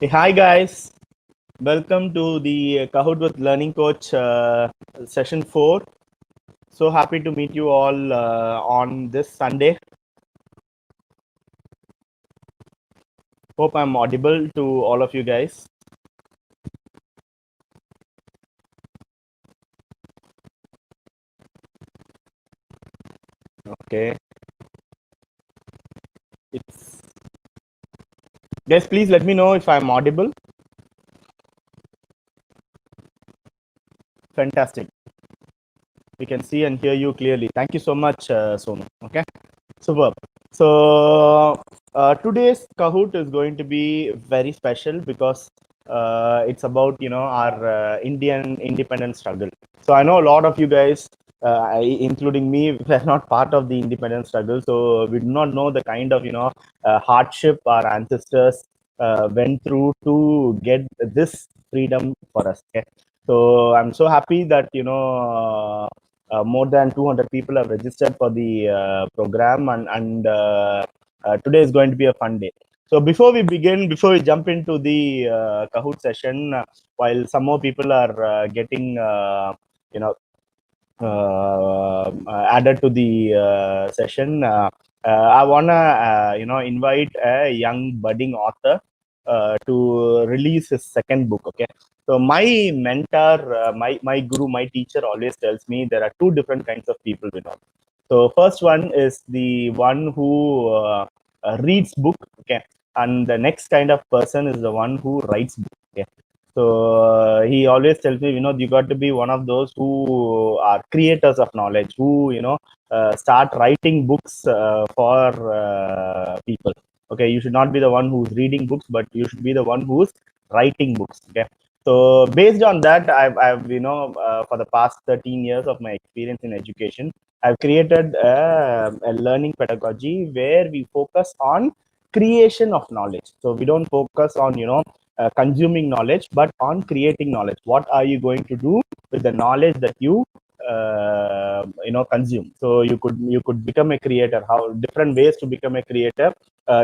Hey, hi guys, welcome to the Kahoot with Learning Coach session 4. So happy to meet you all on this Sunday. Hope I'm audible to all of you guys. Okay. It's Guys, please let me know if I'm audible. Fantastic. We can see and hear you clearly. Thank you so much, Sonu. Okay. Superb. So today's Kahoot is going to be very special because it's about our Indian independence struggle. So I know a lot of you guys, including me, were not part of the independence struggle. So we do not know the kind of hardship our ancestors went through to get this freedom for us. Okay? So I'm so happy that more than 200 people have registered for the program, and today is going to be a fun day. So before we begin, before we jump into the Kahoot session, while some more people are getting you know added to the session, I wanna invite a young budding author to release his second book. Okay, so my mentor, my guru, my teacher always tells me there are two different kinds of people, So first one is the one who reads book, okay, and the next kind of person is the one who writes book. Okay, so he always tells me, you got to be one of those who are creators of knowledge, who start writing books for people. Okay, you should not be the one who's reading books, but you should be the one who's writing books. Okay, so based on that, I've for the past 13 years of my experience in education, I've created a learning pedagogy where we focus on creation of knowledge. So we don't focus on consuming knowledge, but on creating knowledge. What are you going to do with the knowledge that you consume? So you could become a creator. How different ways to become a creator?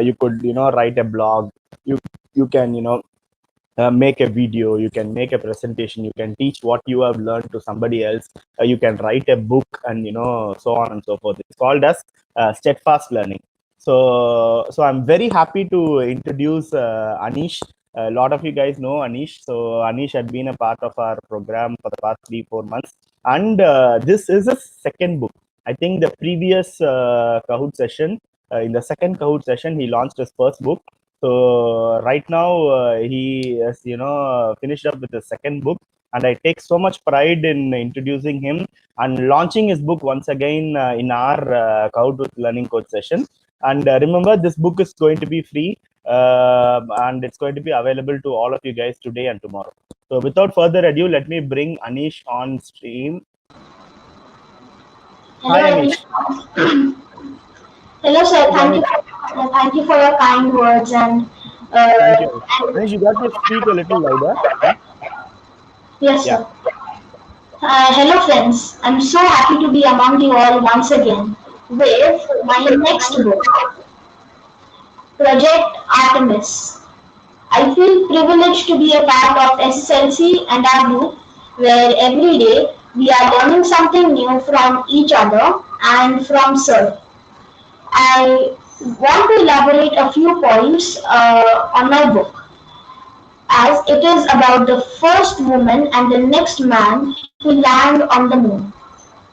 You could write a blog. You can make a video, you can make a presentation, you can teach what you have learned to somebody else, you can write a book, and so on and so forth. It's called as steadfast learning. So I'm very happy to introduce Anish. A lot of you guys know Anish. So Anish had been a part of our program for the past 3-4 months, and this is a second book. I think the previous Kahoot session, in the second Kahoot session, he launched his first book. So right now he has finished up with the second book, and I take so much pride in introducing him and launching his book once again in our Kahoot with Learning Coach session. And remember, this book is going to be free, and it's going to be available to all of you guys today and tomorrow. So without further ado, let me bring Anish on stream. Hello, Hi, Anish. Hello, sir. Yes, Anish. Thank you for your kind words Thank you, Anish. Anish, you got to speak a little louder. Okay? yes, Yeah. sir. Hello, friends. I'm so happy to be among you all once again with my next book, Project Artemis. I feel privileged to be a part of SSLC and our group, where every day we are learning something new from each other and from Sir. I want to elaborate a few points on my book, as it is about the first woman and the next man to land on the moon.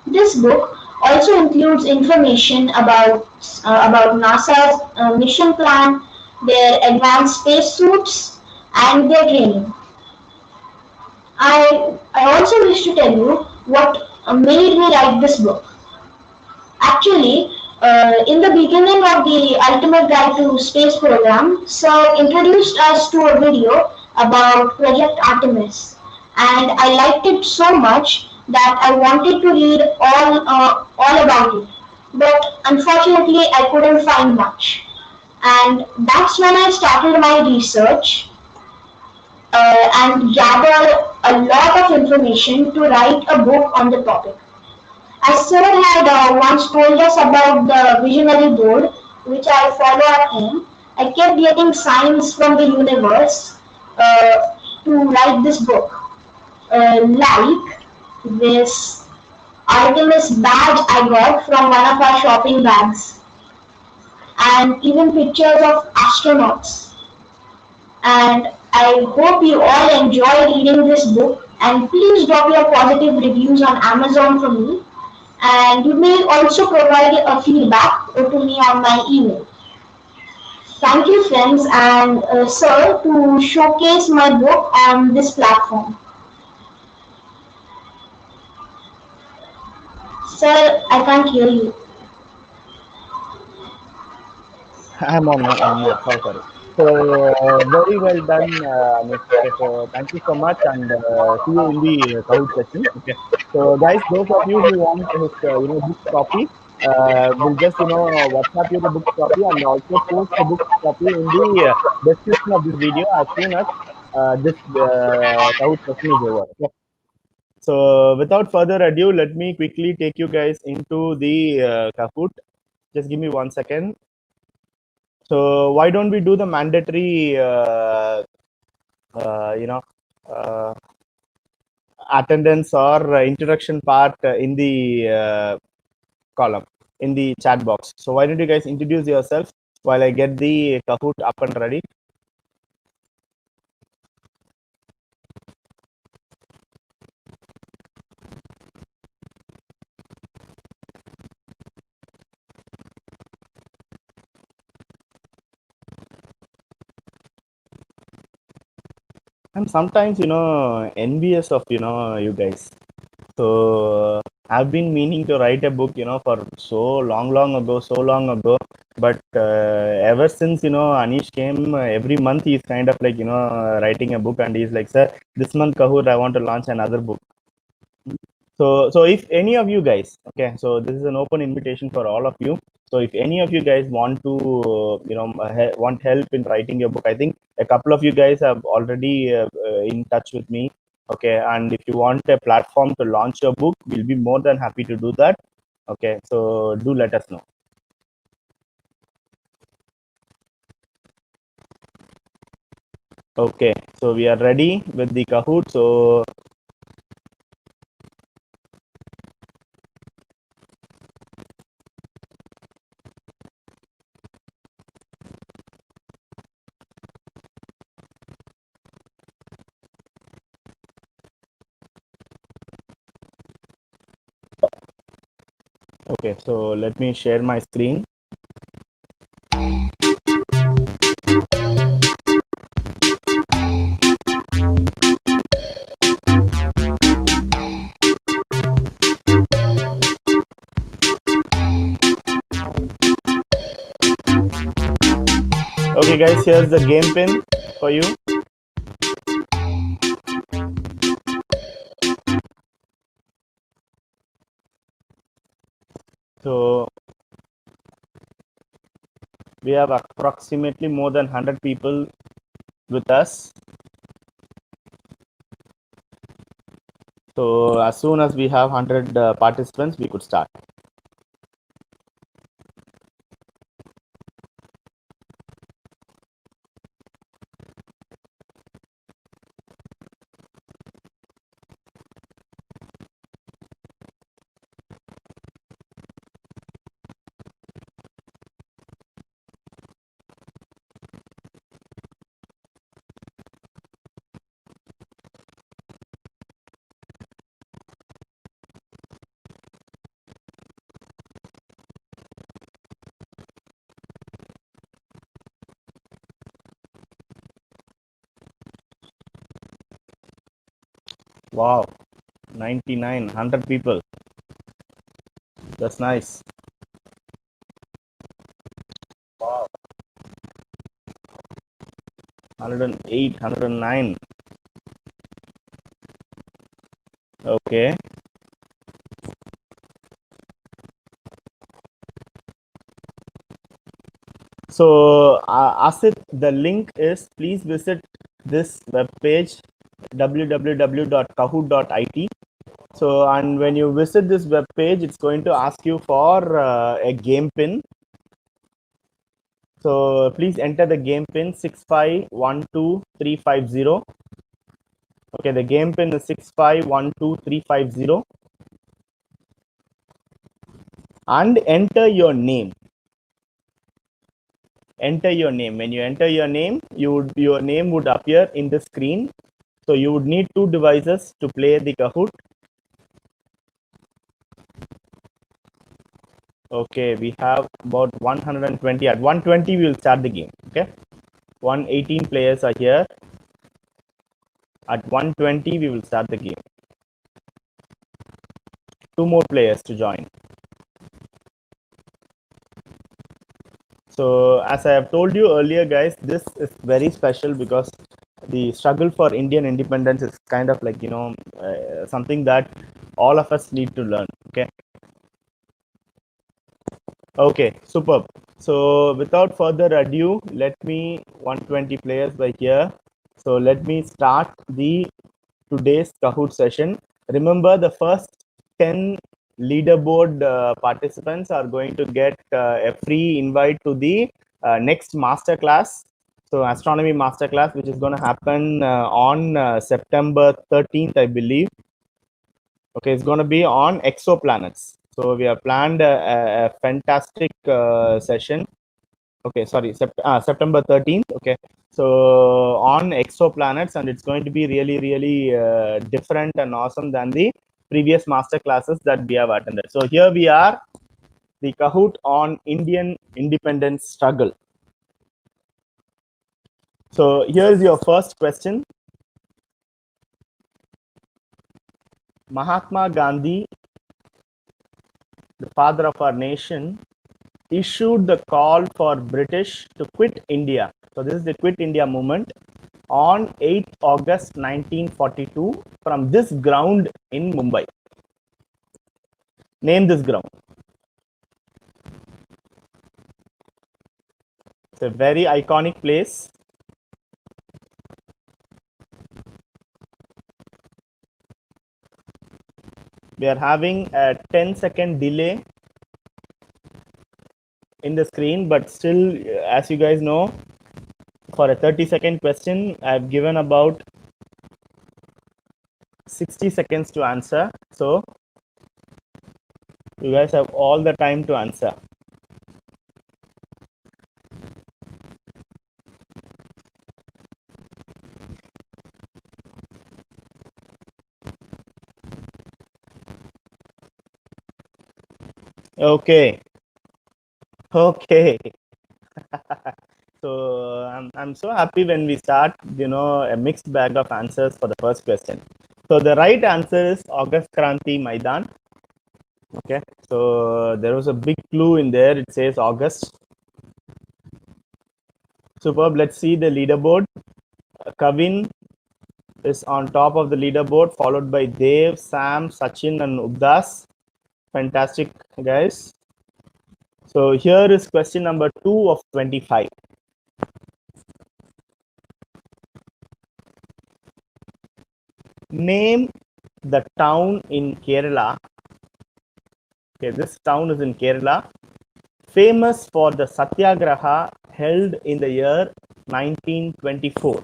This book also includes information about NASA's mission plan, their advanced spacesuits, and their training. I also wish to tell you what made me write this book. Actually, in the beginning of the Ultimate Guide to Space program, Sir introduced us to a video about Project Artemis, and I liked it so much that I wanted to read all about it. But unfortunately, I couldn't find much, and that's when I started my research and gathered a lot of information to write a book on the topic. As Sir had once told us about the visionary board, which I follow at home, I kept getting signs from the universe to write this book. Like this Artemis badge I got from one of our shopping bags, and even pictures of astronauts. And I hope you all enjoy reading this book. And please drop your positive reviews on Amazon for me. And you may also provide a feedback to me on my email. Thank you, friends and sir, to showcase my book on this platform. Sir, I can't hear you. I'm on. Yeah, sorry. So very well done, Anish. Okay, so thank you so much, and see you in the Kahoot session. Okay. So guys, those of you who want his book copy, will just WhatsApp you the book copy and also post the book copy in the description of this video as soon as this Kahoot session is over. Okay. So without further ado, let me quickly take you guys into the Kahoot. Just give me 1 second. So why don't we do the mandatory, uh, attendance or introduction part in the column, in the chat box. So why don't you guys introduce yourself while I get the Kahoot up and ready? I'm sometimes, envious of, you guys. So I've been meaning to write a book, for so long ago. But ever since, Anish came, every month he's kind of like, writing a book, and he's like, sir, this month Kahoot, I want to launch another book. So if any of you guys, okay, so this is an open invitation for all of you. So if any of you guys want to, want help in writing your book, I think a couple of you guys have already in touch with me. Okay, and if you want a platform to launch your book, we'll be more than happy to do that. Okay, so do let us know. Okay, so we are ready with the Kahoot. So okay, so let me share my screen. Okay, guys, here's the game pin for you. So we have approximately more than 100 people with us. So as soon as we have 100 participants, we could start. Wow, 99, 100 people. That's nice. Wow, 108, 109. Okay. So, Asit, the link is, please visit this web page, www.kahoot.it. So, and when you visit this web page, it's going to ask you for a game pin. So please enter the game pin 6512350. Okay, the game pin is 6512350 and enter your name. Enter your name. When you enter your name, your name would appear in the screen. So you would need two devices to play the Kahoot. Okay, we have about 120. At 120, we will start the game. Okay, 118 players are here. At 120, we will start the game. Two more players to join. So as I have told you earlier, guys, this is very special because the struggle for Indian independence is kind of like, something that all of us need to learn. Okay, superb. So without further ado, let me 120 players by here. So let me start the today's Kahoot session. Remember, the first 10 leaderboard participants are going to get a free invite to the next masterclass. So astronomy masterclass, which is going to happen on September 13th, I believe. Okay, it's going to be on exoplanets. So we have planned a fantastic session. Okay, sorry, September 13th. Okay, so on exoplanets, and it's going to be really, really different and awesome than the previous master classes that we have attended. So here we are, the Kahoot on Indian independence struggle. So here's your first question. Mahatma Gandhi, the father of our nation, issued the call for British to quit India. So this is the Quit India movement on 8th August 1942 from this ground in Mumbai. Name this ground. It's a very iconic place. We are having a 10-second delay in the screen, but still, as you guys know, for a 30-second question, I've given about 60 seconds to answer. So you guys have all the time to answer. Okay. So I'm so happy when we start, a mixed bag of answers for the first question. So the right answer is August Kranti Maidan. Okay, so there was a big clue in there. It says August. Superb. Let's see the leaderboard. Kavin is on top of the leaderboard, followed by Dev, Sam, Sachin, and Ubdas. Fantastic, guys. So here is question number 2 of 25. Name the town in Kerala. Okay, this town is in Kerala, famous for the Satyagraha held in the year 1924.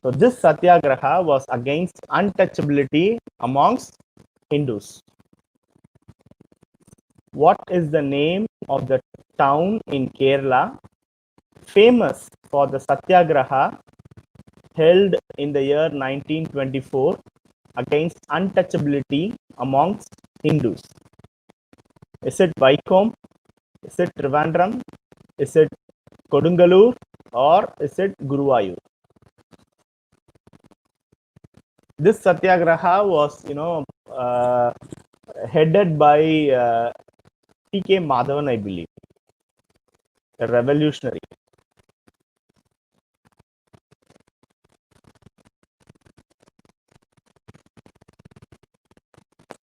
So this Satyagraha was against untouchability amongst Hindus. What is the name of the town in Kerala famous for the Satyagraha held in the year 1924 against untouchability amongst Hindus? Is it Vaikom? Is it Trivandrum? Is it Kodungalur? Or is it Guruvayur? This Satyagraha was, headed by T.K. Madhavan, I believe, a revolutionary.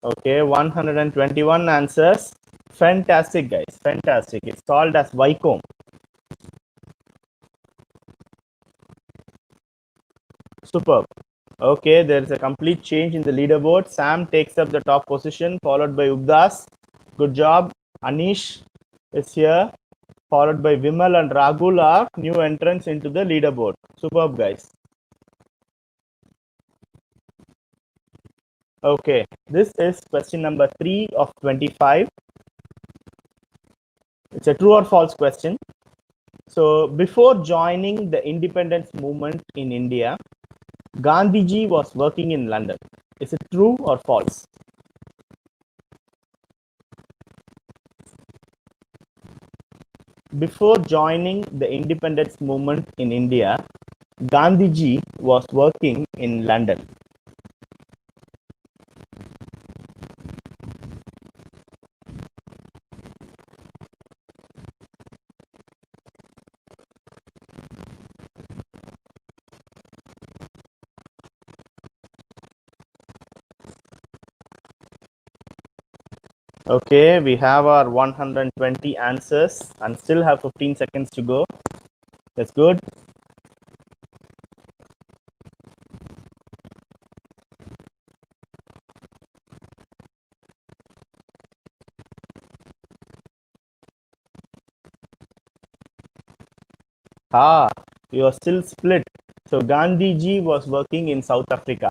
Okay, 121 answers. Fantastic, guys. Fantastic. It's called as Vaikom. Superb. Okay, there is a complete change in the leaderboard. Sam takes up the top position, followed by Ubdas. Good job. Anish is here. followed by Vimal and Ragul are new entrants into the leaderboard. Superb, guys. Okay, this is question number 3 of 25. It's a true or false question. So, before joining the independence movement in India, Gandhiji was working in London. Is it true or false? Before joining the independence movement in India, Gandhiji was working in London. Okay, we have our 120 answers and still have 15 seconds to go. That's good. You are still split. So Gandhiji was working in South Africa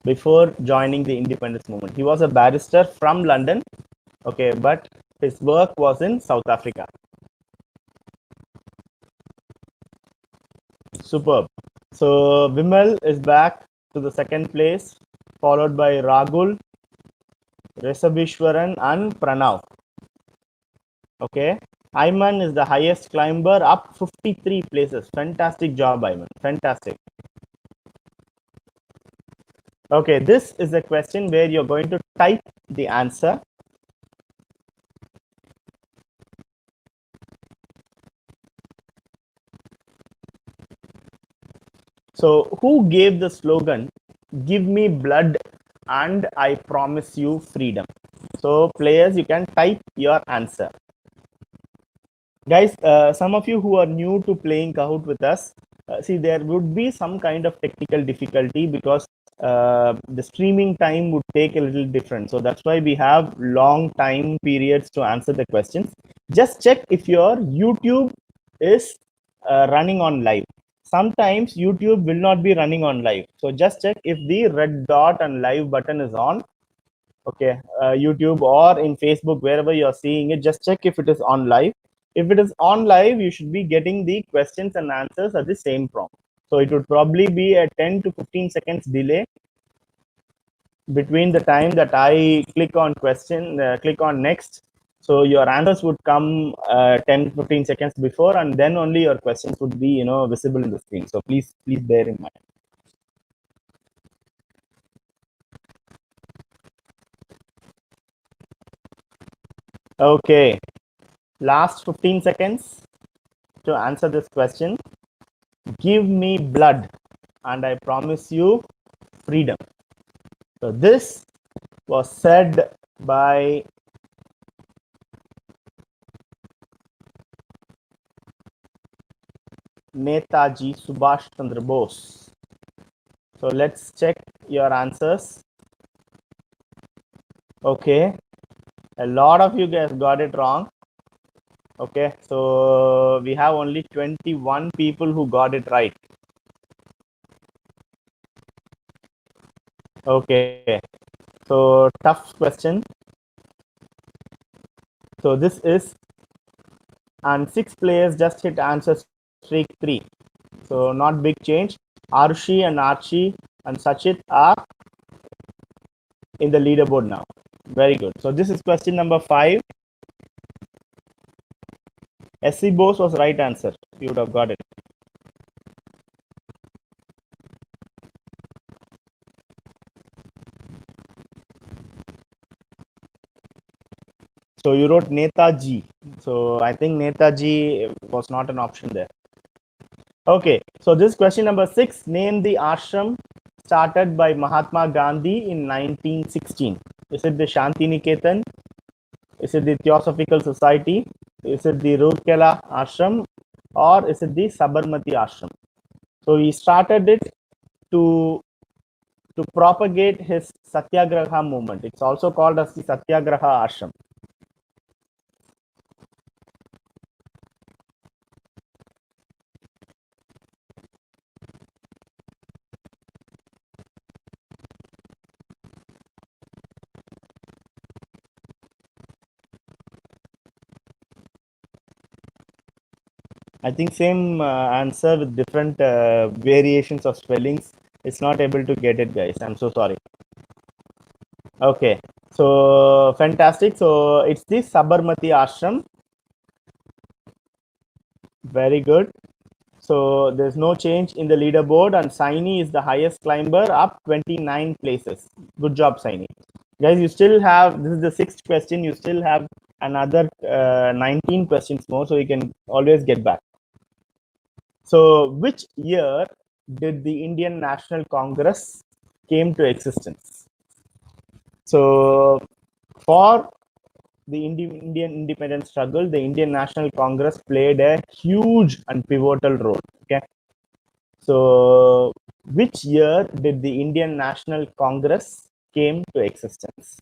before joining the independence movement. He was a barrister from London, okay, but his work was in South Africa. Superb. So Vimal is back to the second place, followed by Ragul, Resabishwaran, and Pranav. Okay. Ayman is the highest climber, up 53 places. Fantastic job, Ayman. Fantastic. Okay, this is a question where you're going to type the answer. So, who gave the slogan, "Give me blood and I promise you freedom"? So, players, you can type your answer. Guys, some of you who are new to playing Kahoot with us, see, there would be some kind of technical difficulty because the streaming time would take a little different. So that's why we have long time periods to answer the questions. Just check if your YouTube is running on live. Sometimes YouTube will not be running on live. So just check if the red dot and live button is on. Okay, YouTube or in Facebook, wherever you're seeing it, just check if it is on live. If it is on live, you should be getting the questions and answers at the same prompt. So it would probably be a 10 to 15 seconds delay between the time that I click on question, click on next. So your answers would come 10 15 seconds before, and then only your questions would be visible in the screen. So please bear in mind. Okay, last 15 seconds to answer this question. Give me blood and I promise you freedom. So this was said by Netaji Subhash Chandra Bose. So let's check your answers. Okay, a lot of you guys got it wrong. Okay, so we have only 21 people who got it right. Okay, so tough question. So this is, and 6 players just hit answer streak 3. So not big change. Arushi and Archie and Sachit are in the leaderboard now. Very good. So this is question number 5. SC Bose was right answer. You would have got it. So you wrote Netaji. So I think Netaji was not an option there. Okay. So this question number 6. Name the ashram started by Mahatma Gandhi in 1916. Is it the Shanti Niketan? Is it the Theosophical Society? Is it the Rourkela Ashram? Or is it the Sabarmati Ashram? So he started it to propagate his Satyagraha movement. It's also called as the Satyagraha Ashram. I think same answer with different variations of spellings. It's not able to get it, guys. I'm so sorry. Okay, so fantastic. So it's the Sabarmati Ashram. Very good. So there's no change in the leaderboard, and Saini is the highest climber, up 29 places. Good job, Saini. Guys, you still have, this is the sixth question, you still have another 19 questions more, so you can always get back. So which year did the Indian National Congress came to existence? So for the Indian independence struggle, the Indian National Congress played a huge and pivotal role. Okay. So which year did the Indian National Congress came to existence?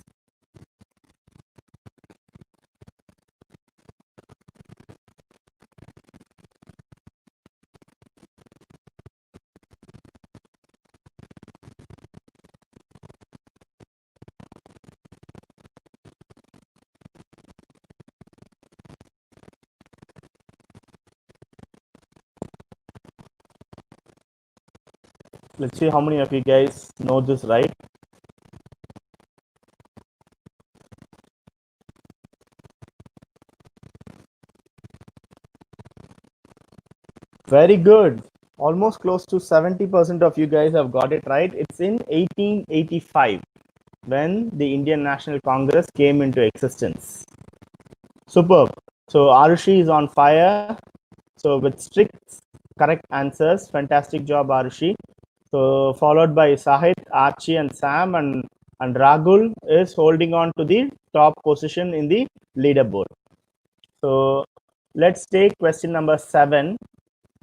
Let's see how many of you guys know this right. Very good. Almost close to 70% of you guys have got it right. It's in 1885 when the Indian National Congress came into existence. Superb. So Arushi is on fire. So with strict correct answers, fantastic job, Arushi. So followed by Sahit, Archie, and Sam, and Ragul is holding on to the top position in the leaderboard. So let's take question number 7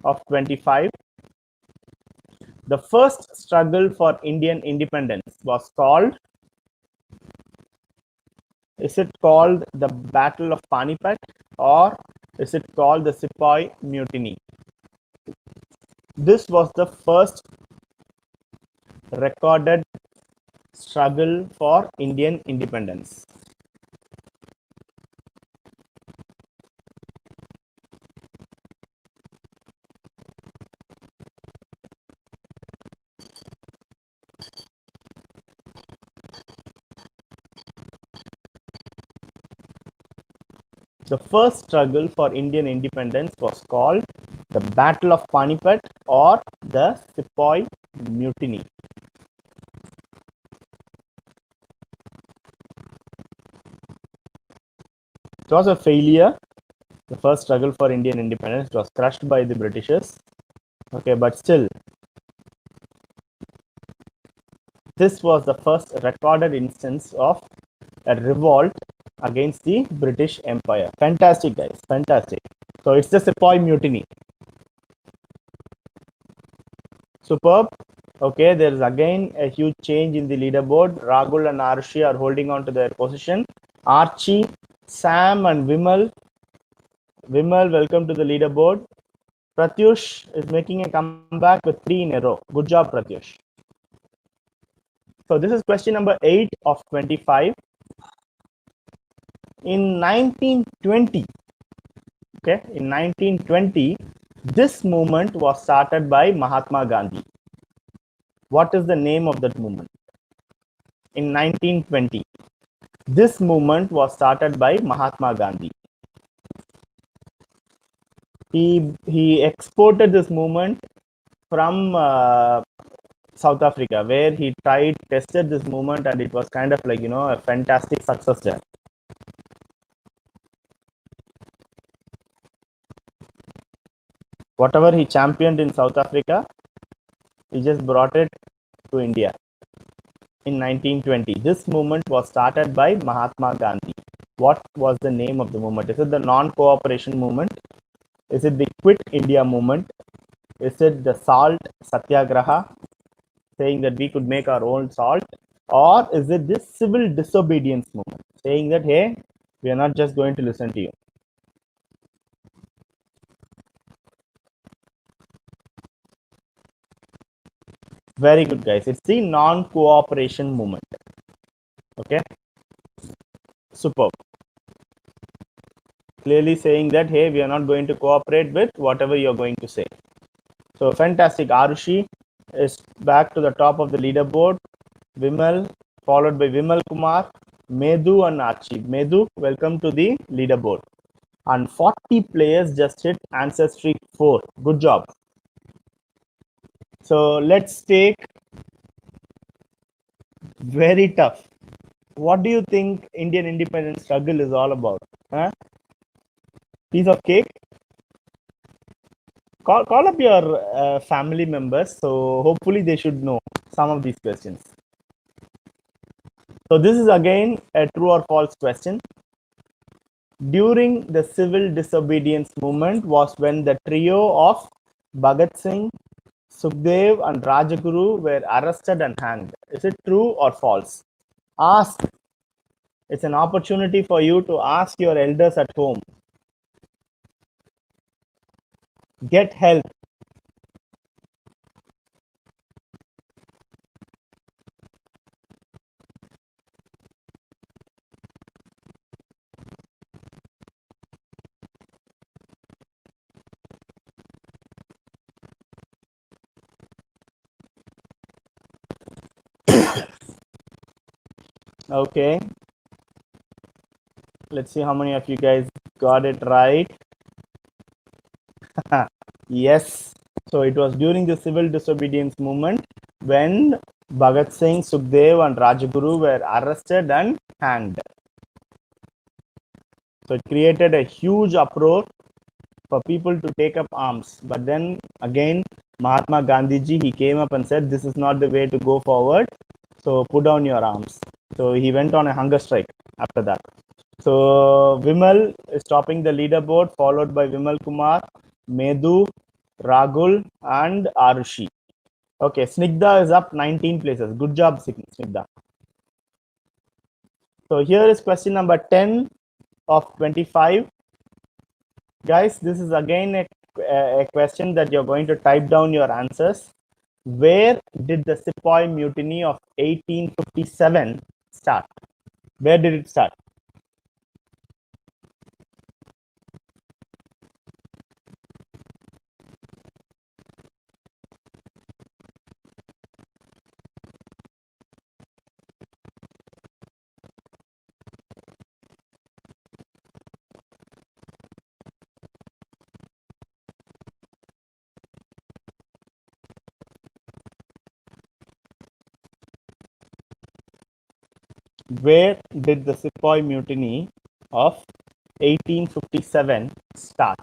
of 25. The first struggle for Indian independence was called, is it called the Battle of Panipat, or is it called the Sepoy Mutiny? This was the first recorded struggle for Indian independence. The first struggle for Indian independence was called the Battle of Panipat or the Sepoy Mutiny. It was a failure. The first struggle for Indian independence was crushed by the Britishers. Okay, but still, this was the first recorded instance of a revolt against the British Empire. Fantastic, guys. Fantastic. So it's the Sepoy Mutiny. Superb. Okay, there is again a huge change in the leaderboard. Ragul and Arshi are holding on to their position. Archie, Sam, and Vimal. Vimal, welcome to the leaderboard. Pratyush is making a comeback with 3 in a row. Good job, Pratyush. So this is question number 8 of 25. In 1920, okay, in 1920, this movement was started by Mahatma Gandhi. What is the name of that movement? In 1920, this movement was started by Mahatma Gandhi. He exported this movement from South Africa, where he tested this movement, and it was kind of like, a fantastic success there. Whatever he championed in South Africa, he just brought it to India in 1920. This movement was started by Mahatma Gandhi. What was the name of the movement? Is it the non-cooperation movement? Is it the Quit India movement? Is it the Salt Satyagraha, saying that we could make our own salt? Or is it this civil disobedience movement, saying that, hey, we are not just going to listen to you? Very good, guys. It's the non-cooperation movement. Okay. Superb. clearly saying that, hey, we are not going to cooperate with whatever you're going to say. So fantastic. Arushi is back to the top of the leaderboard. Vimal, followed by Vimal Kumar, Medhu, and Archie. Medhu, welcome to the leaderboard. And 40 players just hit answer streak 4. Good job. So let's take very tough. What do you think Indian independence struggle is all about? Huh? Piece of cake? Call up your family members. So hopefully they should know some of these questions. So this is again a true or false question. During the civil disobedience movement was when the trio of Bhagat Singh, Sukhdev, and Rajaguru were arrested and hanged. Is it true or false? Ask. It's an opportunity for you to ask your elders at home. Get help. Okay. Let's see how many of you guys got it right. Yes. So it was during the civil disobedience movement when Bhagat Singh, Sukhdev, and Rajaguru were arrested and hanged. So it created a huge uproar for people to take up arms. But then again, Mahatma Gandhiji, he came up and said, this is not the way to go forward. So put down your arms. So he went on a hunger strike after that. So Vimal is topping the leaderboard, followed by Vimal Kumar, Medhu, Ragul, and Arushi. Okay, Snigdha is up 19 places. Good job, Snigdha. So here is question number 10 of 25. Guys, this is again a question that you're going to type down your answers. Where did the Sepoy Mutiny of 1857 start? Where did it start? Where did the Sepoy Mutiny of 1857 start?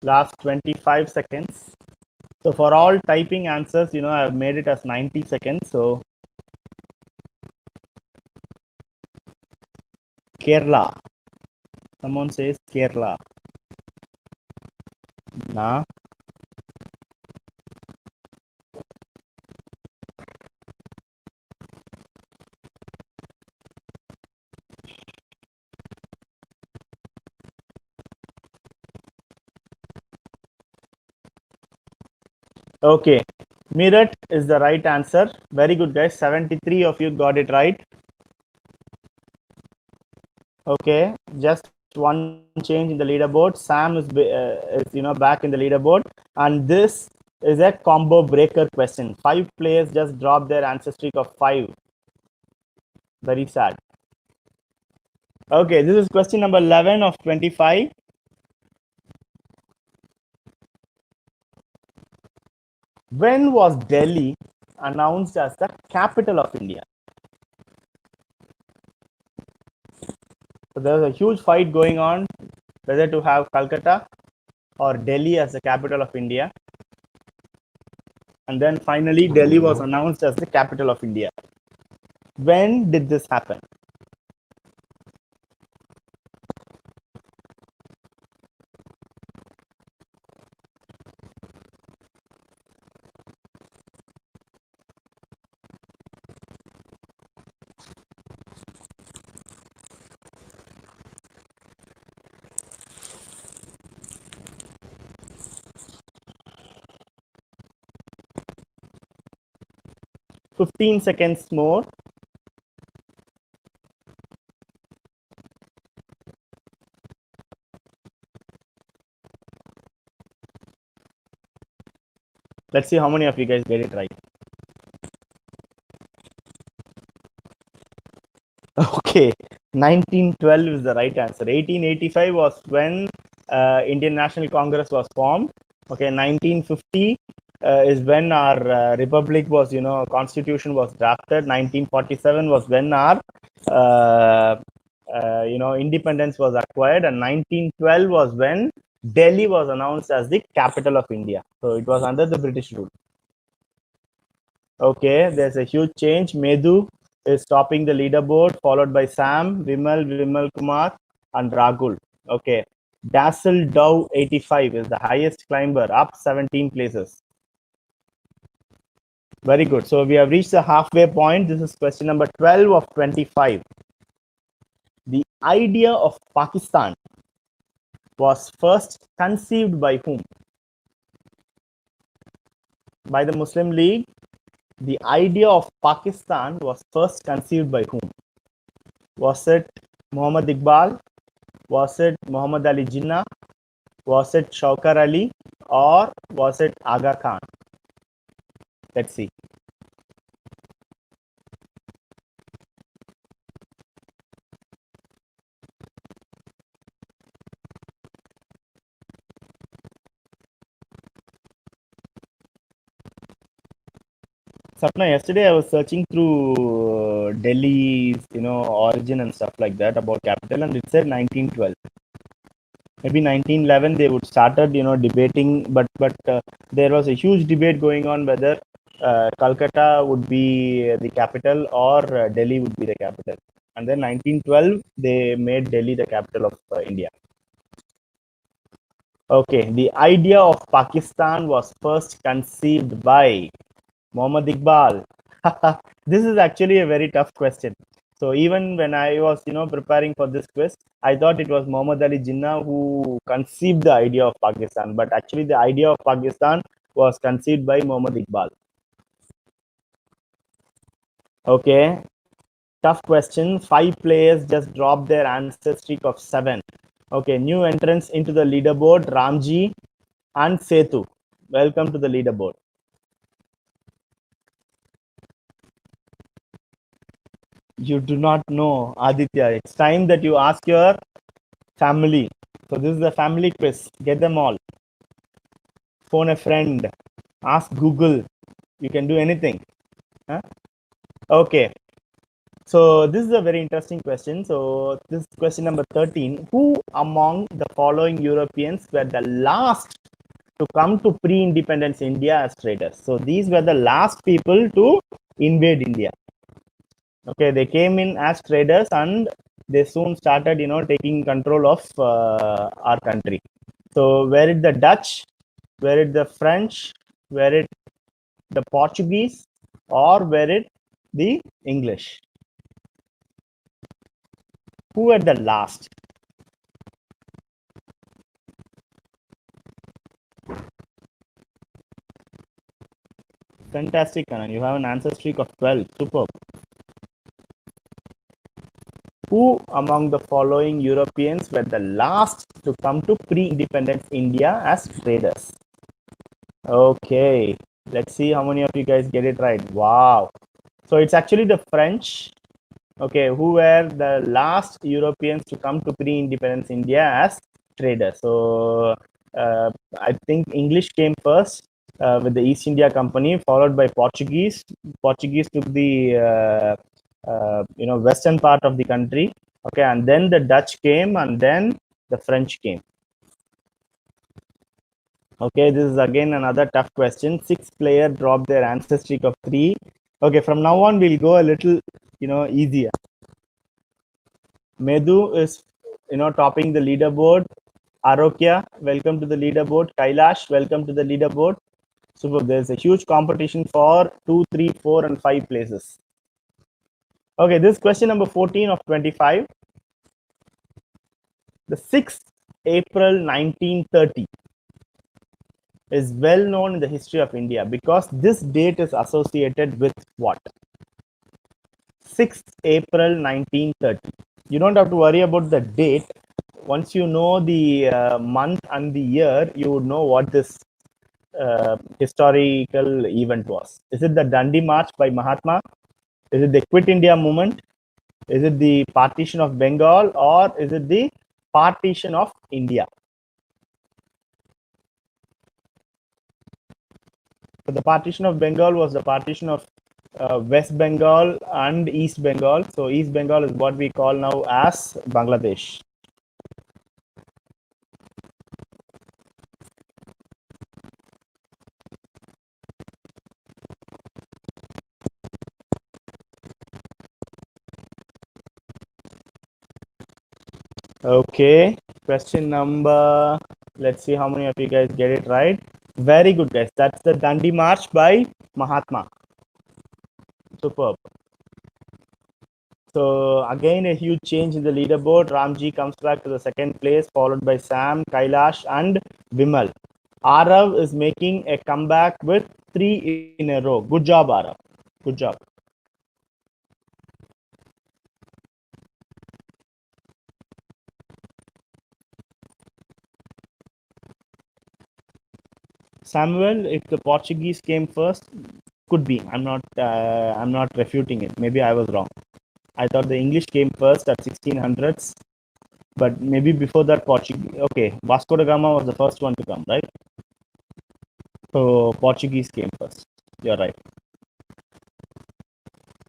Last 25 seconds. So for all typing answers, I've made it as 90 seconds. So Kerala. Someone says Kerala. Nah. Okay. Meerut is the right answer. Very good, guys. 73 of you got it right. Okay. Just one change in the leaderboard. Sam is back in the leaderboard. And this is a combo breaker question. 5 players just dropped their answer streak of 5. Very sad. Okay, this is question number 11 of 25. When was Delhi announced as the capital of India? So there's a huge fight going on whether to have Calcutta or Delhi as the capital of India. And then finally, Delhi was announced as the capital of India. When did this happen? 15 seconds more. Let's see how many of you guys get it right. Okay, 1912 is the right answer. 1885 was when Indian National Congress was formed. Okay, 1950 is when our republic was, constitution was drafted. 1947 was when our, independence was acquired, and 1912 was when Delhi was announced as the capital of India. So it was under the British rule. Okay, there's a huge change. Medhu is topping the leaderboard, followed by Sam, Vimal Kumar, and Ragul. Okay, Dazzle Dow 85 is the highest climber, up 17 places. Very good. So we have reached the halfway point. This is question number 12 of 25. The idea of Pakistan was first conceived by whom? By the Muslim League. The idea of Pakistan was first conceived by whom? Was it Muhammad Iqbal? Was it Muhammad Ali Jinnah? Was it Shaukar Ali? Or was it Aga Khan? Let's see. Sapna, yesterday I was searching through Delhi's, origin and stuff like that about capital, and it said 1912. Maybe 1911 they would started, debating, but there was a huge debate going on whether Calcutta would be the capital or Delhi would be the capital. And then 1912 they made Delhi the capital of India. Okay, the idea of Pakistan was first conceived by Muhammad Iqbal. This is actually a very tough question. So even when I was, preparing for this quiz, I thought it was Muhammad Ali Jinnah who conceived the idea of Pakistan, but actually the idea of Pakistan was conceived by Muhammad Iqbal. Okay, tough question. 5 players just dropped their answer streak of 7. Okay, new entrants into the leaderboard, Ramji and Setu. Welcome to the leaderboard. You do not know, Aditya. It's time that you ask your family. So this is a family quiz. Get them all. Phone a friend. Ask Google. You can do anything. Huh? Okay. So this is a very interesting question. So this is question number 13. Who among the following Europeans were the last to come to pre-independence India as traders? So these were the last people to invade India. Okay, they came in as traders and they soon started, taking control of our country. So were it the Dutch, were it the French, were it the Portuguese, or were it the English? Who were the last? Fantastic, Kanan. You have an answer streak of 12. Superb. Who among the following Europeans were the last to come to pre-independence India as traders? Okay, let's see how many of you guys get it right. Wow. So it's actually the French, okay, who were the last Europeans to come to pre-independence India as traders. So I think English came first with the East India Company, followed by Portuguese. Portuguese took the western part of the country, okay, and then the Dutch came, and then the French came. Okay, this is again another tough question. 6 players dropped their answer streak of 3. Okay, from now on we'll go a little, easier. Medhu is, topping the leaderboard. Arokya, welcome to the leaderboard. Kailash, welcome to the leaderboard. So there's a huge competition for 2, 3, 4, and 5 places. Okay, this is question number 14 of 25. The 6th April 1930 is well known in the history of India because this date is associated with what? 6th April 1930. You don't have to worry about the date. Once you know the month and the year, you would know what this historical event was. Is it the Dandi March by Mahatma? Is it the Quit India movement? Is it the partition of Bengal, or is it the partition of India? So the partition of Bengal was the partition of West Bengal and East Bengal. So East Bengal is what we call now as Bangladesh. Okay, question number, let's see how many of you guys get it right. Very good, guys. That's the Dandi March by Mahatma. Superb. So again, a huge change in the leaderboard. Ramji comes back to the second place, followed by Sam, Kailash, and Vimal. Arav is making a comeback with 3 in a row. Good job, Arav. Good job. Samuel, if the Portuguese came first, could be. I'm not refuting it. Maybe I was wrong. I thought the English came first at 1600s, but maybe before that Portuguese. Okay, Vasco da Gama was the first one to come, right? So Portuguese came first. You're right.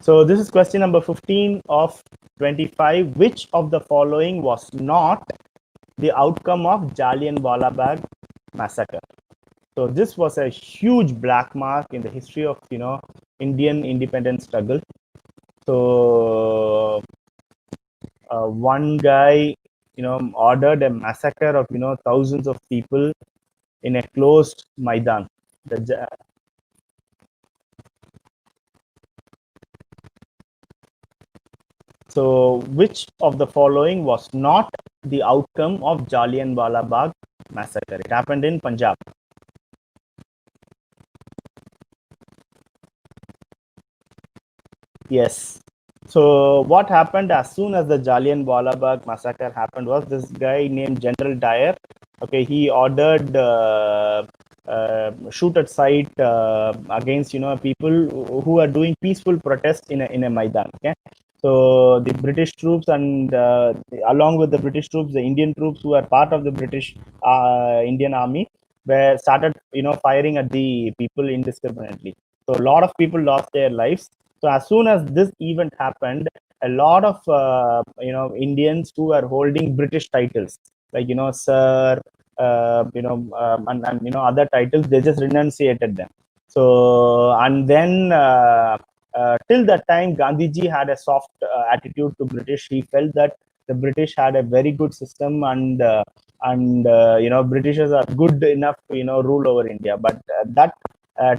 So this is question number 15 of 25. Which of the following was not the outcome of Jallianwala Bagh massacre? So this was a huge black mark in the history of Indian independence struggle. So one guy ordered a massacre of thousands of people in a closed maidan. So which of the following was not the outcome of Jallianwala Bagh massacre? It happened in Punjab. Yes. So what happened as soon as the Jallianwala Bagh massacre happened was this guy named General Dyer. Okay, he ordered shoot at sight against people who are doing peaceful protest in a maidan. Okay, so the British troops and along with the British troops, the Indian troops who are part of the British Indian army were started firing at the people indiscriminately. So a lot of people lost their lives. So as soon as this event happened, a lot of Indians who are holding British titles like Sir, and other titles, they just renunciated them. So and then till that time, Gandhiji had a soft attitude to British. He felt that the British had a very good system, and Britishers are good enough to rule over India. But that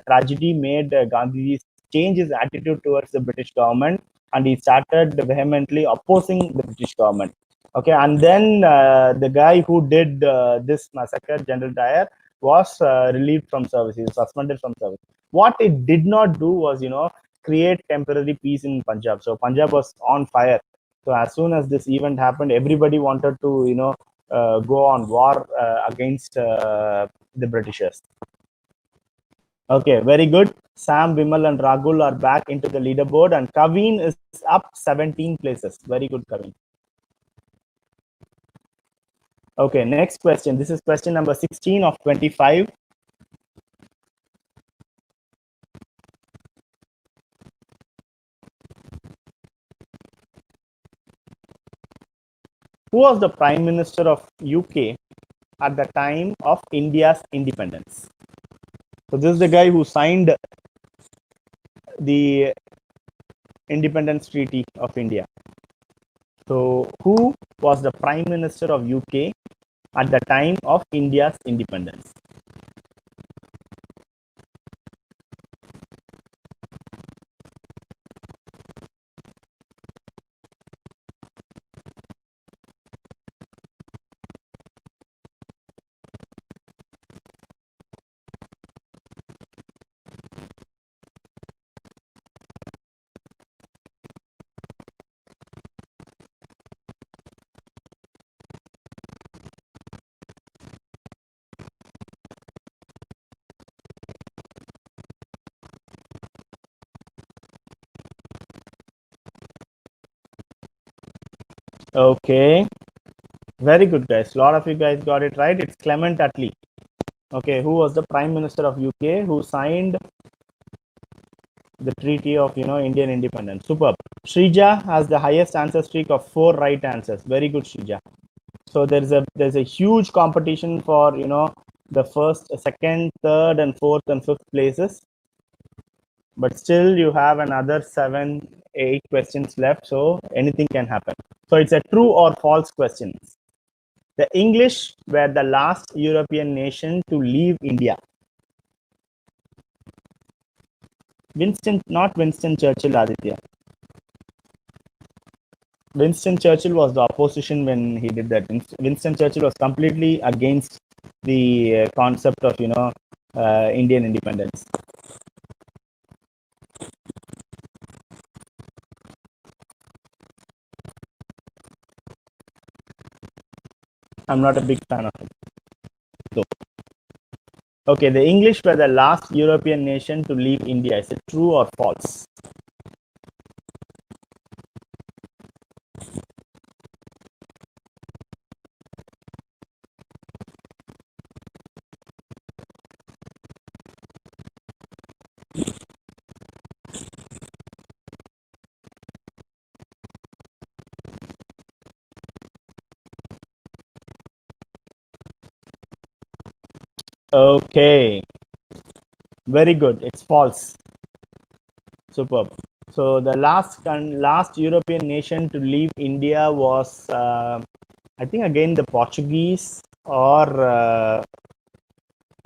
tragedy made Gandhiji change his attitude towards the British government, and he started vehemently opposing the British government. Okay, and then the guy who did this massacre, General Dyer, was relieved from service. He was suspended from service. What it did not do was, create temporary peace in Punjab. So Punjab was on fire. So as soon as this event happened, everybody wanted to, go on war against the Britishers. Okay, very good. Sam, Vimal, and Ragul are back into the leaderboard, and Kaveen is up 17 places. Very good, Kaveen. Okay, next question. This is question number 16 of 25. Who was the Prime Minister of UK at the time of India's independence? So this is the guy who signed the Independence Treaty of India. So who was the Prime Minister of UK at the time of India's independence? Okay, very good, guys. A lot of you guys got it right. It's Clement Attlee. Okay, who was the Prime Minister of UK who signed the Treaty of Indian Independence? Superb. Shrija has the highest answer streak of 4 right answers. Very good, Shrija. So there's a huge competition for the first, second, third, and fourth and fifth places. But still, you have another 7, 8 questions left. So anything can happen. So it's a true or false question. The English were the last European nation to leave India. Not Winston Churchill, Aditya. Winston Churchill was the opposition when he did that. Winston Churchill was completely against the concept of Indian independence. I'm not a big fan of it. So, okay, the English were the last European nation to leave India. Is it true or false? Okay, very good. It's false. Superb. So the last European nation to leave India was, I think, again the Portuguese or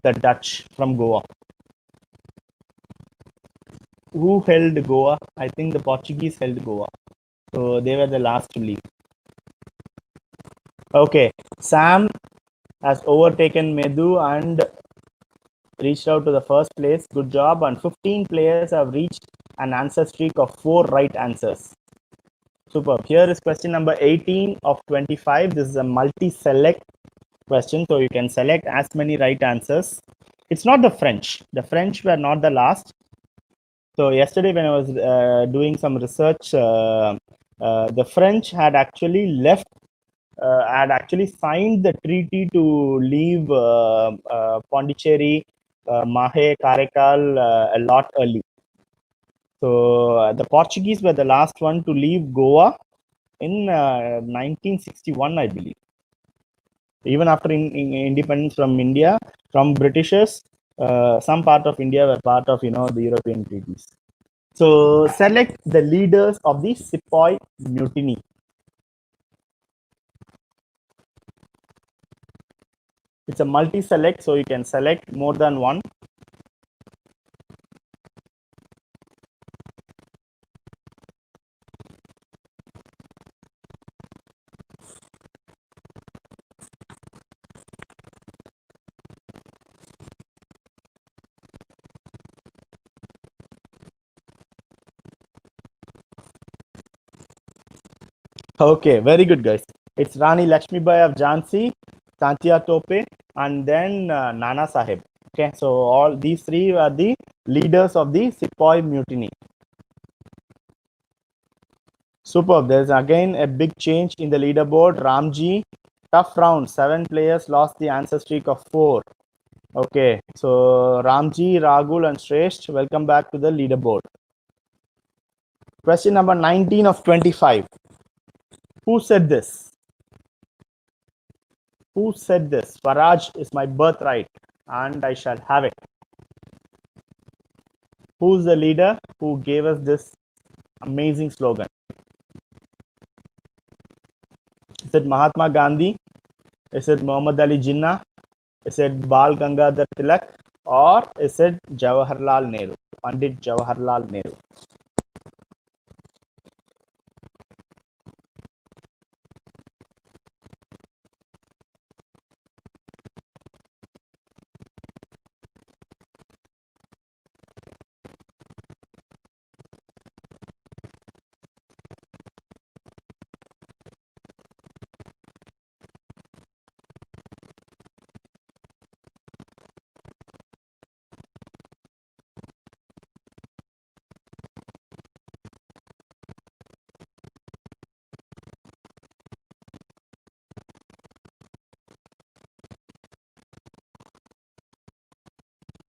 the Dutch from Goa. Who held Goa? I think the Portuguese held Goa. So they were the last to leave. Okay, Sam has overtaken Medu and reached out to the first place. Good job. And 15 players have reached an answer streak of 4 right answers. Superb. Here is question number 18 of 25. This is a multi-select question, so you can select as many right answers. It's not the French. The French were not the last. So yesterday when I was doing some research, the French had actually left, had actually signed the treaty to leave Pondicherry, Mahe, Karaikal a lot early. So the Portuguese were the last one to leave Goa in 1961, I believe. Even after independence from India, from Britishers, some part of India were part of the European treaties. So select the leaders of the Sepoy Mutiny. It's a multi-select, so you can select more than one. Okay, very good, guys. It's Rani Lakshmibai of Jhansi, Tantia Tope, and then Nana Sahib. Okay, so all these three are the leaders of the Sepoy Mutiny. Superb. There's again a big change in the leaderboard. Ramji, tough round. 7 players lost the answer streak of 4. Okay, so Ramji, Ragul, and Shresht, welcome back to the leaderboard. Question number 19 of 25. Who said this? Who said this? Swaraj is my birthright and I shall have it. Who's the leader who gave us this amazing slogan? Is it Mahatma Gandhi? Is it Muhammad Ali Jinnah? Is it Bal Gangadhar Tilak? Or is it Jawaharlal Nehru? Pandit Jawaharlal Nehru.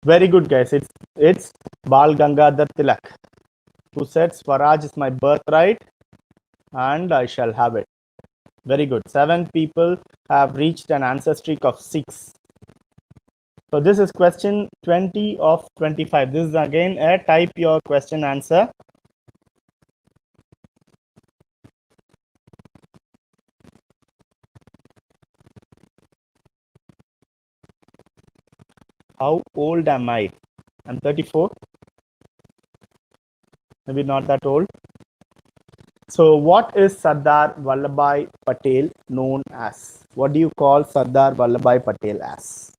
Very good, guys. It's Bal Gangadhar Tilak, who said Swaraj is my birthright and I shall have it. Very good. 7 people have reached an answer streak of 6. So this is question 20 of 25. This is again a type your question answer. How old am I? I'm 34. Maybe not that old. So what is Sardar Vallabhbhai Patel known as? What do you call Sardar Vallabhbhai Patel as?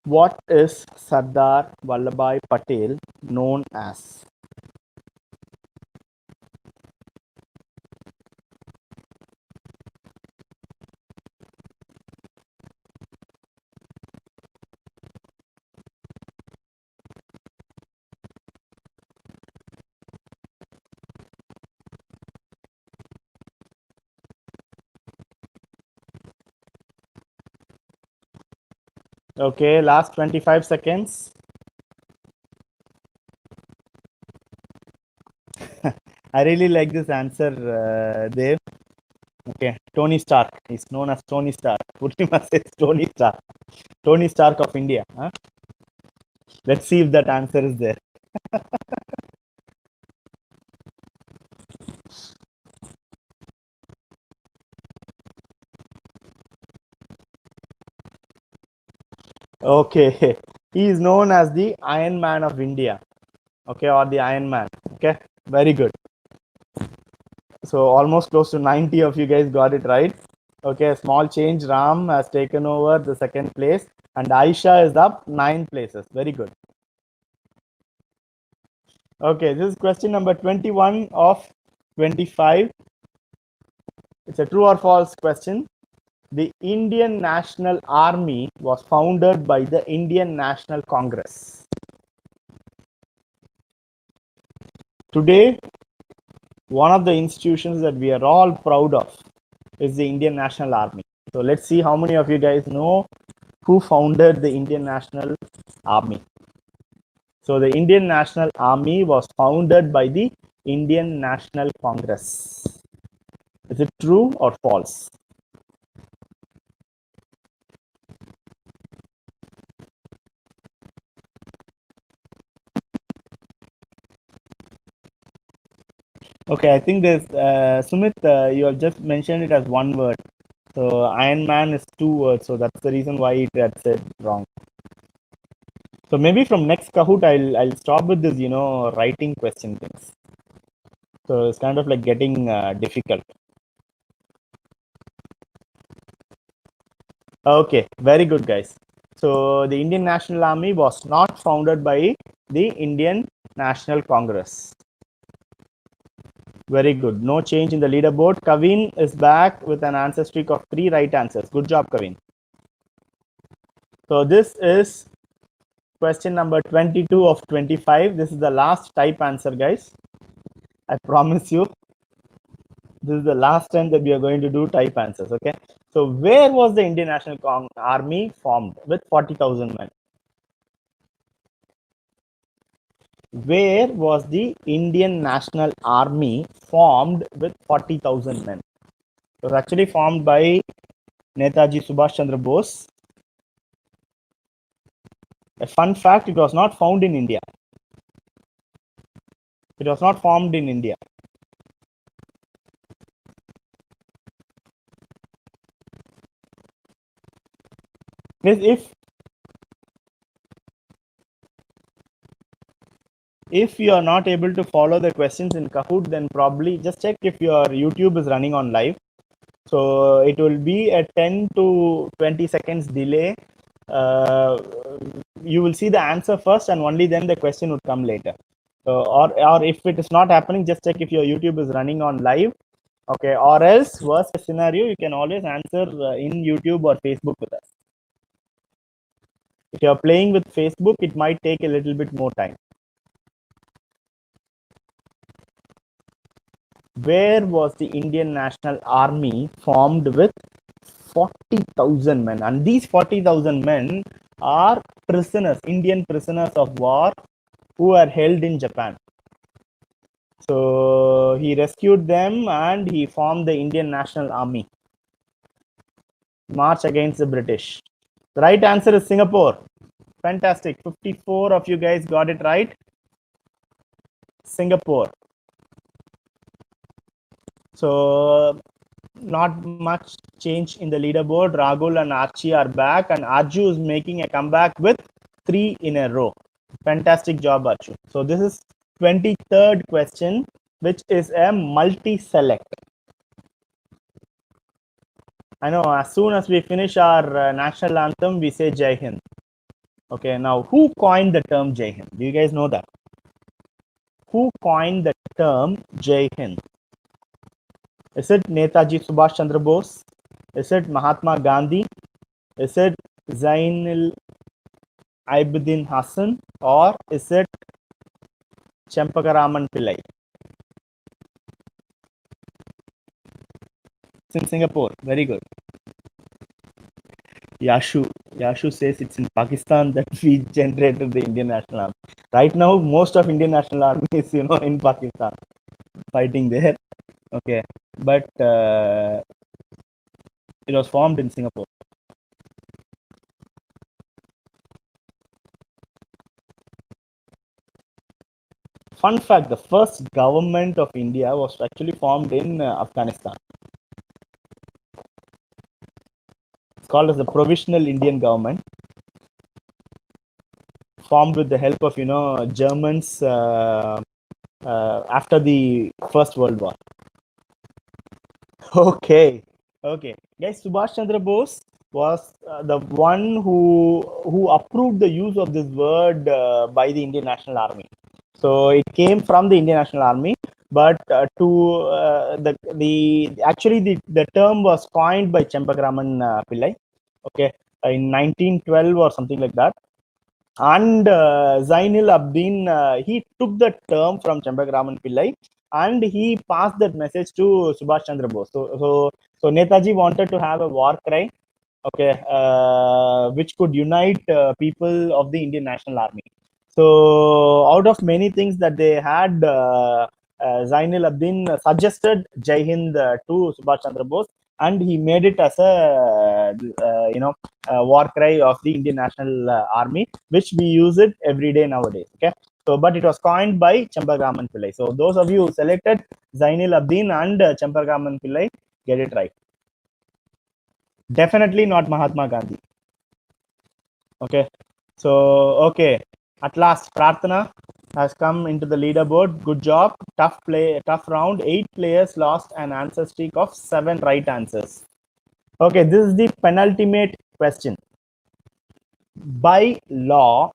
What is Sardar Vallabhbhai Patel known as? Okay, last 25 seconds. I really like this answer, Dev. Okay, Tony Stark. He's known as Tony Stark. Purnima says Tony Stark. Tony Stark of India. Huh? Let's see if that answer is there. Okay, he is known as the Iron Man of India. Okay, or the Iron Man. Okay, very good. So almost close to 90 of you guys got it right. Okay, small change. Ram has taken over the second place, and Aisha is up 9 places. Very good. Okay, this is question number 21 of 25. It's a true or false question. The Indian National Army was founded by the Indian National Congress. Today, one of the institutions that we are all proud of is the Indian National Army. So let's see how many of you guys know who founded the Indian National Army. So the Indian National Army was founded by the Indian National Congress. Is it true or false? Okay, I think there's Sumit, you have just mentioned it as one word. So Iron Man is 2 words, so that's the reason why it had said wrong. So maybe from next Kahoot, I'll stop with this, writing question things. So it's kind of like getting difficult. Okay, very good, guys. So the Indian National Army was not founded by the Indian National Congress. Very good. No change in the leaderboard. Kavin is back with an answer streak of 3 right answers. Good job, Kavin. So this is question number 22 of 25. This is the last type answer, guys. I promise you, this is the last time that we are going to do type answers. Okay. So where was the Indian National Army formed with 40,000 men? Where was the Indian National Army formed with 40,000 men? It was actually formed by Netaji Subhash Chandra Bose. A fun fact, it was not found in India. It was not formed in India. If you are not able to follow the questions in Kahoot, then probably just check if your YouTube is running on live. So it will be a 10 to 20 seconds delay. You will see the answer first, and only then the question would come later. Or if it is not happening, just check if your YouTube is running on live. Okay, or else worst case scenario, you can always answer in YouTube or Facebook with us. If you are playing with Facebook, it might take a little bit more time. Where was the Indian National Army formed with 40,000 men? And these 40,000 men are prisoners, Indian prisoners of war who are held in Japan. So he rescued them and he formed the Indian National Army. March against the British. The right answer is Singapore. Fantastic. 54 of you guys got it right. Singapore. So not much change in the leaderboard. Rahul and Archie are back, and Arju is making a comeback with 3 in a row. Fantastic job, Arju. So this is 23rd question, which is a multi-select. I know as soon as we finish our national anthem, we say Jai Hind. Okay, now who coined the term Jai Hind? Do you guys know that? Who coined the term Jai Hind? Is it Netaji Subhash Chandra Bose? Is it Mahatma Gandhi? Is it Zainul Abidin Hassan? Or is it Chempakaraman Pillai? It's in Singapore. Very good. Yashu says it's in Pakistan that we generated the Indian National Army. Right now, most of Indian National Army is in Pakistan, fighting there. Okay, but it was formed in Singapore. Fun fact: the first government of India was actually formed in Afghanistan. It's called as the Provisional Indian Government, formed with the help of Germans after the First World War. Okay, guys. Subhash Chandra Bose was the one who approved the use of this word by the Indian National Army. So it came from the Indian National Army, but the term was coined by Chempakaraman Pillai. Okay, in 1912 or something like that. And Zainul Abidin, he took the term from Chempakaraman Pillai and he passed that message to Subhash Chandra Bose. So Netaji wanted to have a war cry, okay, which could unite people of the Indian National Army. So out of many things that they had, Zainul Abidin suggested Jai Hind to Subhash Chandra Bose, and he made it as a war cry of the Indian National Army, which we use it every day nowadays. Okay, so but it was coined by Chempakaraman Pillai. So those of you who selected Zainul Abidin and Chempakaraman Pillai, get it right. Definitely not Mahatma Gandhi. Okay, so okay, at last Prarthana has come into the leaderboard. Good job. Tough round. 8 players lost an answer streak of 7 right answers. Okay, this is the penultimate question. By law,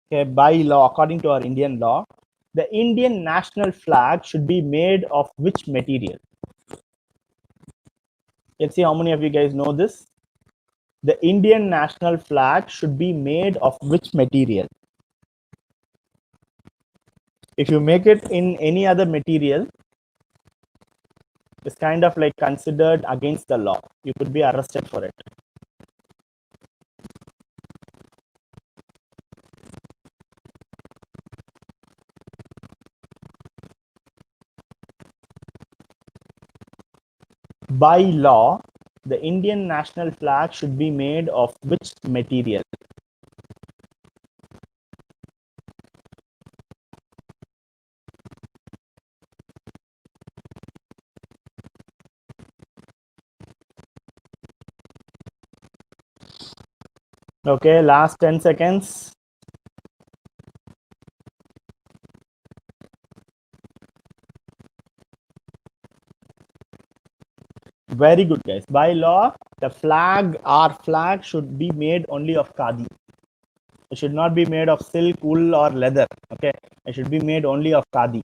according to our Indian law, the Indian national flag should be made of which material? Let's see how many of you guys know this. The Indian national flag should be made of which material? If you make it in any other material, it's kind of like considered against the law. You could be arrested for it. By law, the Indian national flag should be made of which material? Okay, last 10 seconds. Very good, guys. By law, our flag should be made only of khadi. It should not be made of silk, wool, or leather. Okay, it should be made only of khadi.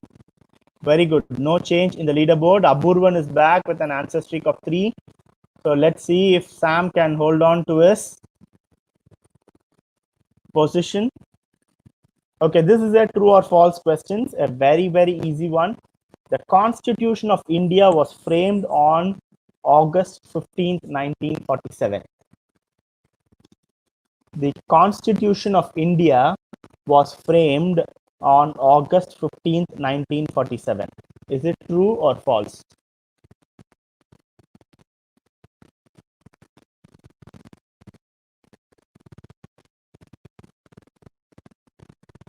Very good. No change in the leaderboard. Abhurvan is back with an answer streak of 3. So let's see if Sam can hold on to his position. Okay, this is a true or false questions. A very, very easy one. The Constitution of India was framed on August 15th, 1947. The Constitution of India was framed on August 15th, 1947. Is it true or false?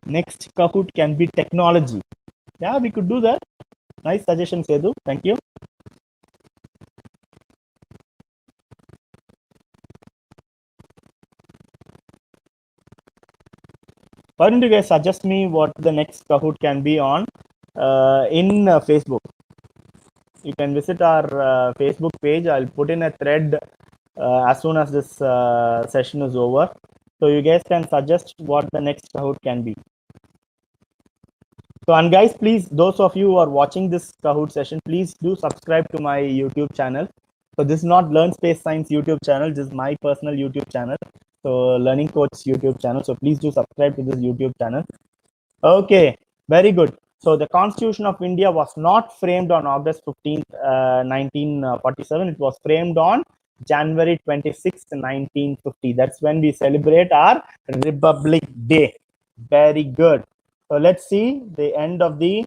Next Kahoot can be technology. Yeah, we could do that. Nice suggestion, Sedu. Thank you. Why don't you guys suggest me what the next Kahoot can be on in Facebook? You can visit our Facebook page. I'll put in a thread as soon as this session is over. So you guys can suggest what the next Kahoot can be. So, and guys, please, those of you who are watching this Kahoot session, please do subscribe to my YouTube channel. So this is not Learn Space Science YouTube channel. This is my personal YouTube channel. So Learning Coach YouTube channel. So please do subscribe to this YouTube channel. Okay, very good. So the Constitution of India was not framed on August 15th, 1947. It was framed on January 26th, 1950. That's when we celebrate our Republic Day. Very good. So let's see the end of the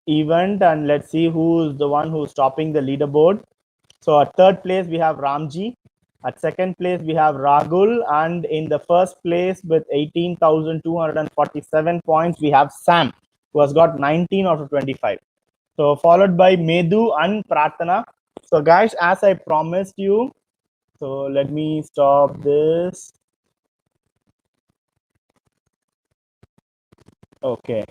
event and let's see who's the one who's topping the leaderboard. So at third place, we have Ramji. At second place, we have Ragul. And in the first place with 18,247 points, we have Sam, who has got 19 out of 25. So followed by Medu and Pratana. So guys, as I promised you, so let me stop this. Okay.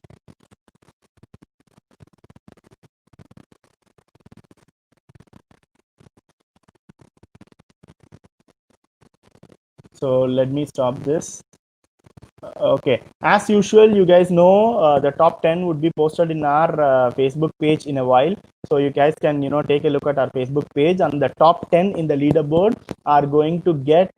So let me stop this. Okay, as usual, you guys know the top 10 would be posted in our Facebook page in a while. So you guys can, take a look at our Facebook page, and the top 10 in the leaderboard are going to get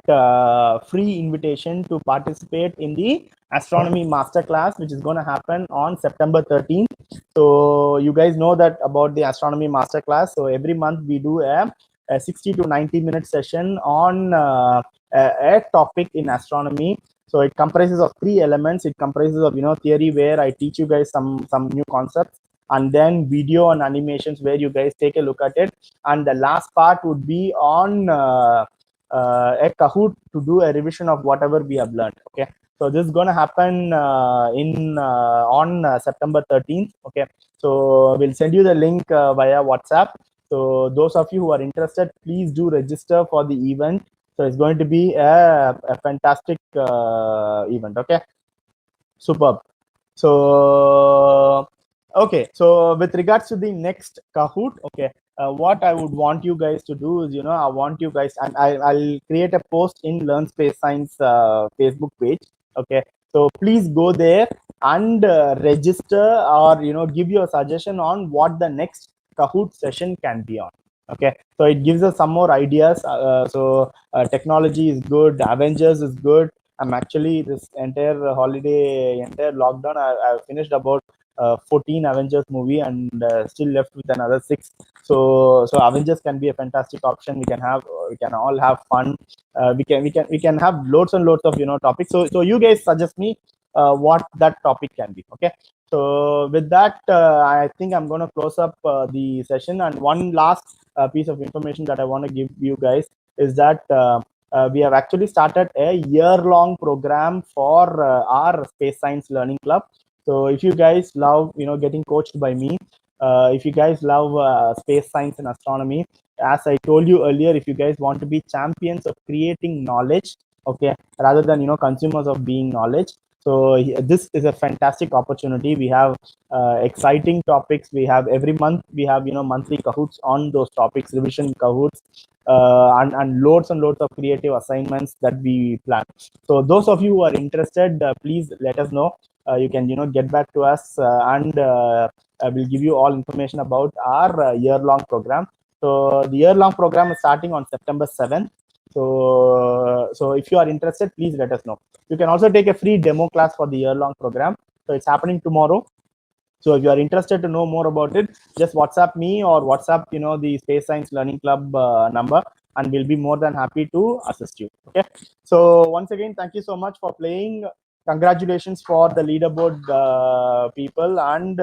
free invitation to participate in the astronomy masterclass, which is going to happen on September 13th. So you guys know that about the astronomy masterclass. So every month we do a 60 to 90-minute session on a topic in astronomy. So it comprises of three elements. It comprises of theory, where I teach you guys some new concepts, and then video and animations where you guys take a look at it, and the last part would be on a Kahoot to do a revision of whatever we have learned. Okay, so this is going to happen on September 13th. Okay, so we'll send you the link via WhatsApp. So those of you who are interested, please do register for the event. So it's going to be a fantastic event. Okay, superb. So okay, so with regards to the next Kahoot, okay, what I would want you guys to do is, I want you guys, and I'll create a post in Learn Space Science Facebook page. Okay, so please go there and register, or give your suggestion on what the next Kahoot session can be on. Okay, so it gives us some more ideas. So technology is good, Avengers is good. I'm actually, this entire holiday, entire lockdown, I've finished about 14 Avengers movie, and still left with another 6. So Avengers can be a fantastic option. We can all have fun. We can have loads and loads of topics. So you guys suggest me what that topic can be. Okay. So with that, I think I'm going to close up the session. And one last piece of information that I want to give you guys is that we have actually started a year-long program for our Space Science Learning Club. So if you guys love, getting coached by me, if you guys love space science and astronomy, as I told you earlier, if you guys want to be champions of creating knowledge, okay, rather than consumers of being knowledge, so this is a fantastic opportunity. We have exciting topics. We have every month we have monthly Kahoots on those topics, revision Kahoots, and loads and loads of creative assignments that we plan. So those of you who are interested, please let us know. You can get back to us, and we'll give you all information about our year-long program. So the year-long program is starting on September 7th. So if you are interested, please let us know. You can also take a free demo class for the year-long program. So it's happening tomorrow. So if you are interested to know more about it, just WhatsApp me or WhatsApp, the Space Science Learning Club number, and we'll be more than happy to assist you. Okay. So once again, thank you so much for playing. Congratulations for the leaderboard people, and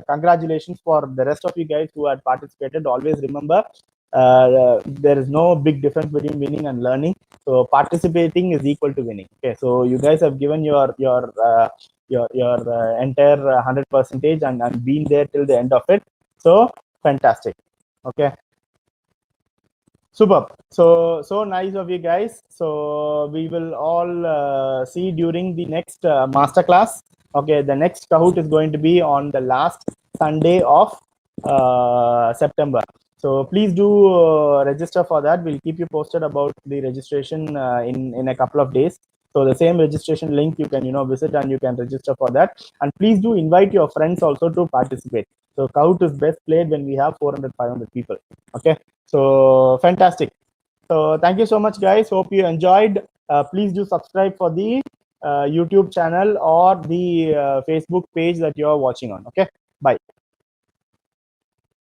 congratulations for the rest of you guys who had participated. Always remember, there is no big difference between winning and learning. So participating is equal to winning. Okay. So you guys have given your entire 100 percentage and been there till the end of it. So fantastic. Okay. Superb. So nice of you guys. So we will all see during the next master class. Okay, the next Kahoot is going to be on the last Sunday of September. So please do register for that. We'll keep you posted about the registration in a couple of days. So the same registration link you can visit, and you can register for that. And please do invite your friends also to participate. So Kahoot is best played when we have 400-500 people. Okay. So fantastic. So thank you so much, guys. Hope you enjoyed. Please do subscribe for the YouTube channel or the Facebook page that you are watching on. Okay. Bye.